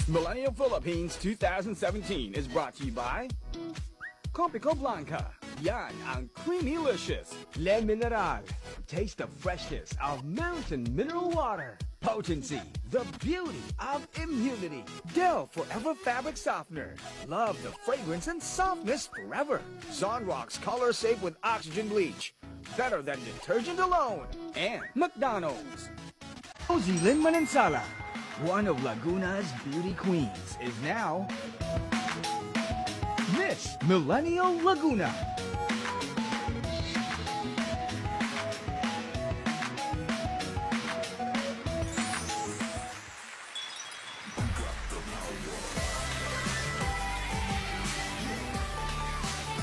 Miss Millennial Philippines 2017 is brought to you by Compico Blanca. Yan ang creamy-licious. Le Mineral. Taste the freshness of mountain mineral water. Potency, the beauty of immunity. Dell Forever Fabric Softener. Love the fragrance and softness forever. Sunrock's Color Safe with Oxygen Bleach. Better than detergent alone. And McDonald's. Cozy Lin Manansala, one of Laguna's beauty queens, is now Miss Millennial Laguna.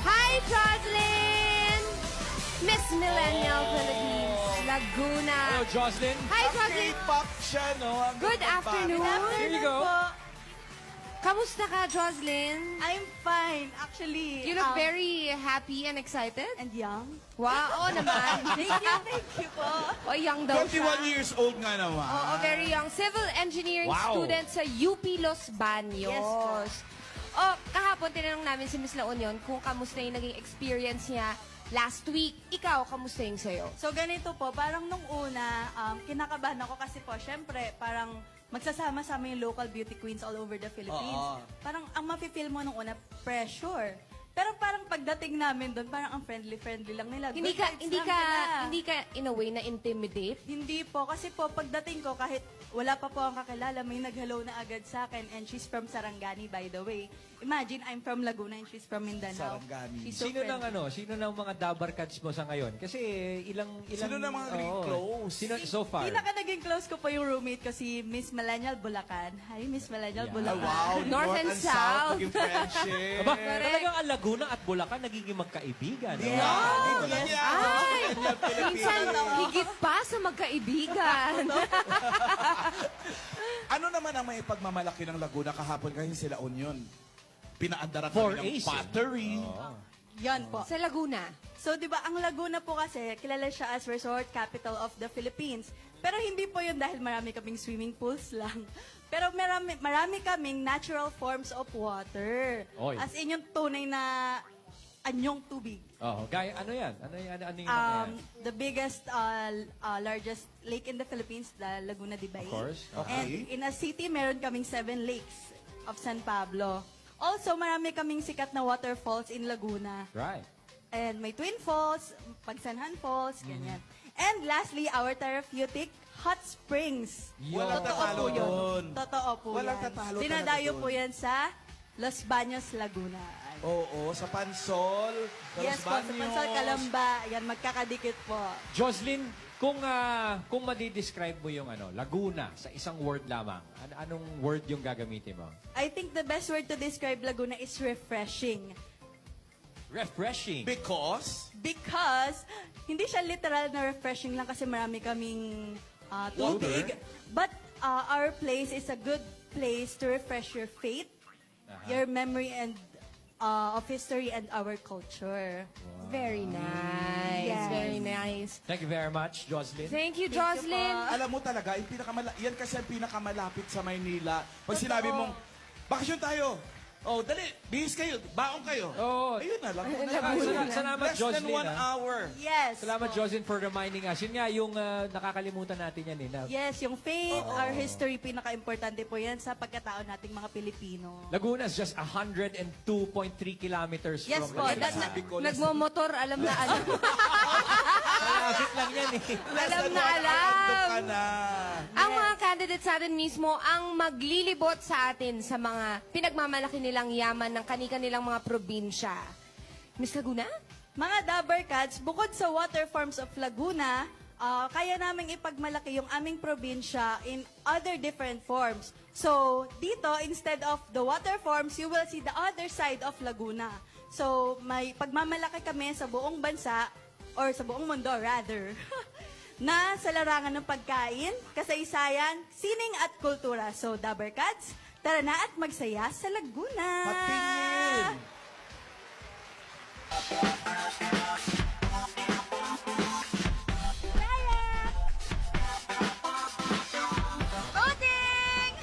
Hi, Jocelyn! Miss Millennial Philippines, Laguna. Hello, Jocelyn. Hi, Jocelyn. K-pop siya, no? Ang Good ganda pa. afternoon. Here you go. Kamusta ka, Jocelyn? I'm fine, actually. You look very happy and excited. and young. Wow, oo naman. Thank you po. O, young daw 21 siya. years old nga naman. Oo, very young. Civil engineering Wow. student sa UP Los Baños. Yes, po. Oh, kahapon tinanong namin si Miss La Union kung kamusta yung naging experience niya last week. Ikaw, kamusta yung sa'yo? So ganito po, parang nung una, kinakabahan ako kasi po, syempre, parang magsasama-sama yung local beauty queens all over the Philippines. Oo. Parang ang mafe-feel mo nung una, pressure. Pero parang pagdating namin doon, parang ang friendly lang nila. Hindi Good ka, vibes hindi lang ka, sila. hindi ka in a way na intimidate? Hindi po, kasi po pagdating ko, kahit wala pa po ang kakilala, may nag-hello na agad sa akin, and she's from Sarangani, by the way. Imagine, I'm from Laguna and she's from Mindanao. Sarangani. She's so Sino ng friendly. sino ng mga dabar cats mo sa ngayon? Kasi ilang Sino ng mga naging oo. close? Sino so far? Pinaka naging close ko po yung roommate ko, si Miss Millennial Bulacan. Hi, Miss Millennial Yeah. Bulacan. Wow, North and South. Naging friendship. Aba, Correct. talagang ang Laguna at Bulacan nagiging magkaibigan. no? Yeah. Dito lang Yes. yan. Ay! Millennial Minsan, Philippines. higit pa sa magkaibigan. Ano naman ang may pagmamalaki ng Laguna kahapon kasi sila Union? Pinaandaran For kami ng Ace, eh. pottery. Yan po. Sa Laguna. So, di ba, ang Laguna po kasi, kilala siya as resort capital of the Philippines. Pero hindi po yun dahil marami kaming swimming pools lang. Pero marami kaming natural forms of water. Oy. As in yung tunay na anyong tubig. Oh, gaya ano 'yan? Ano yung mga yan? The biggest, largest lake in the Philippines, the Laguna de Bay. Of course. Okay. And in a city, meron kaming 7 lakes of San Pablo. Also, marami kaming sikat na waterfalls in Laguna. Right. And may Twin Falls, Pagsanhan Falls, ganyan. And lastly, our therapeutic hot springs. Walang Totoo tatalo po yun. doon. Totoo po Walang yan. tatalo Dinadayo talaga po doon. yan sa Los Baños, Laguna. Oo, sa Pansol. Sa Yes Los po, sa Baños. Pansol, Calamba. Yan, magkakadikit po. Jocelyn, kung madi-describe mo yung Laguna sa isang word lamang, anong word yung gagamitin mo? I think the best word to describe Laguna is refreshing. Refreshing. Because? Because, hindi siya literal na refreshing lang kasi marami kaming tubig. But our place is a good place to refresh your faith, your memory and of history and our culture. Very nice. Yes. Very nice. Thank you very much, Jocelyn. Thank you, Thank you Jocelyn. po. Alam mo talaga, yan kasi ang pinakamalapit sa Maynila. Pag sinabi mong, bakasyon tayo. Oh, dali, bihis kayo, baong kayo. Oo. Ayun na lang. Salamat, Less Jocelyn. than 1 hour. Yes. Salamat, Jocelyn, for reminding us. Yun nga, yung nakakalimutan natin yan. Yes, yung faith, our history, pinaka-importante po yan sa pagkatao nating mga Pilipino. Laguna is just 102.3 kilometers Yes from po, Manila. Sabi ko, Nagmomotor, alam na alam. Malapit lang yan eh. Alam na Andun alam. ka na. Ang mga candidates sa atin mismo ang maglilibot sa atin sa mga pinagmamalaki nilang yaman ng kani-kanilang mga probinsya. Miss Laguna? Mga Dabber Cats, bukod sa water forms of Laguna, kaya naming ipagmalaki yung aming probinsya in other different forms. So, dito, instead of the water forms, you will see the other side of Laguna. So, may pagmamalaki kami sa buong bansa, or sa buong mundo, rather, na sa larangan ng pagkain, kasaysayan, sining at kultura. So, Dabber Cats, tara na at magsaya sa Laguna! Patingin. Oding!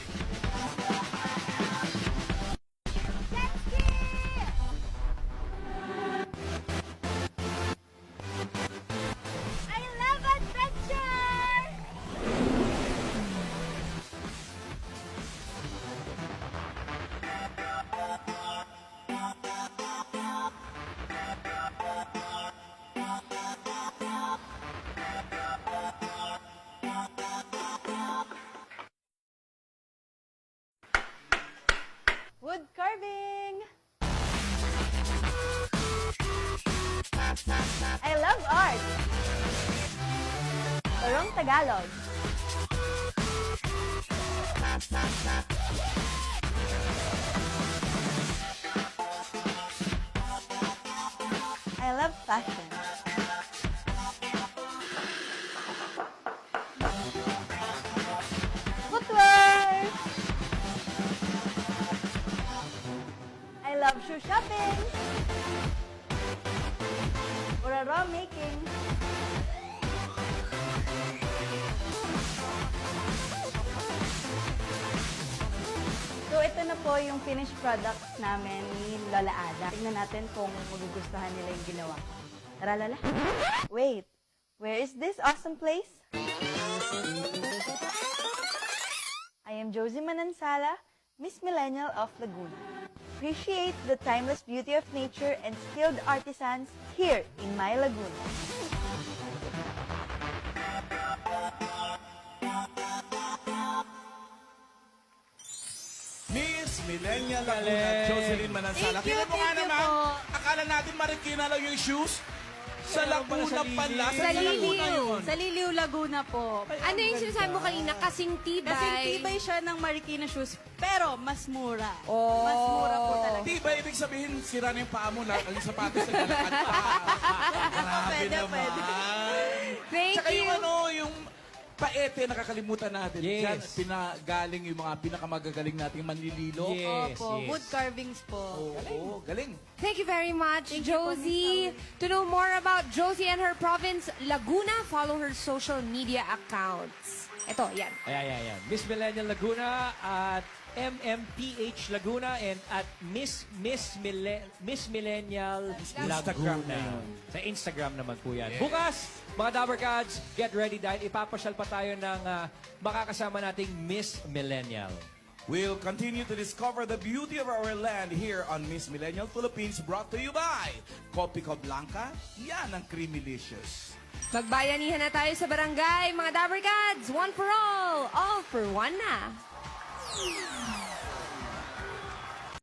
I love art. Barong Tagalog. I love fashion. Footwear. I love shoe shopping. Urara making. So ito na po yung finished product namin ni Lola Ada. Tingnan natin kung magugustuhan nila yung ginawa ko. Tara, Lola. Wait, where is this awesome place? I am Josie Manansala, Miss Millennial of Laguna. Appreciate the timeless beauty of nature and skilled artisans here in my Laguna. Miss Millennial Laguna, Galing. Jocelyn Manansala. Thank you, Tingnan mo nga thank you naman, po. akala natin Marikina lang yung shoes. Sa Meron pala Laguna sa pala. Liliw. Sa Laguna yun. Sa Liliw, Laguna po. Ano yung sinasabi mo kanina? Kasing tibay. Kasi tibay siya ng Marikina shoes, pero mas mura. Oh. Mas mura po talaga. Di ba ibig sabihin, sira na yung paa mo, ang sapatos sa galakad pa. Grabe Pwede, naman. pwede. Thank Tsaka you. yung yung paete, nakakalimutan natin. Yes. Diyan, pinagaling yung mga pinakamagagaling nating manlililo. Yes, Opo, yes. wood carvings po. Oo, galing. Thank you very much, Thank you po, Josie. Miss To know more about Josie and her province, Laguna, follow her social media accounts. Ito, yan. Ayan. Miss Millennial Laguna at MMPH Laguna and at Miss Millennial Instagram na Laguna. yun. Sa Instagram naman po yan. Bukas, mga Dabber Cats, get ready dahil ipapasyal pa tayo ng makakasama nating Miss Millennial. We'll continue to discover the beauty of our land here on Miss Millennial Philippines, brought to you by Copico Blanca. Yan ang Creamylicious. Magbayanihan na tayo sa barangay, mga Dabber Cats. One for all for one na.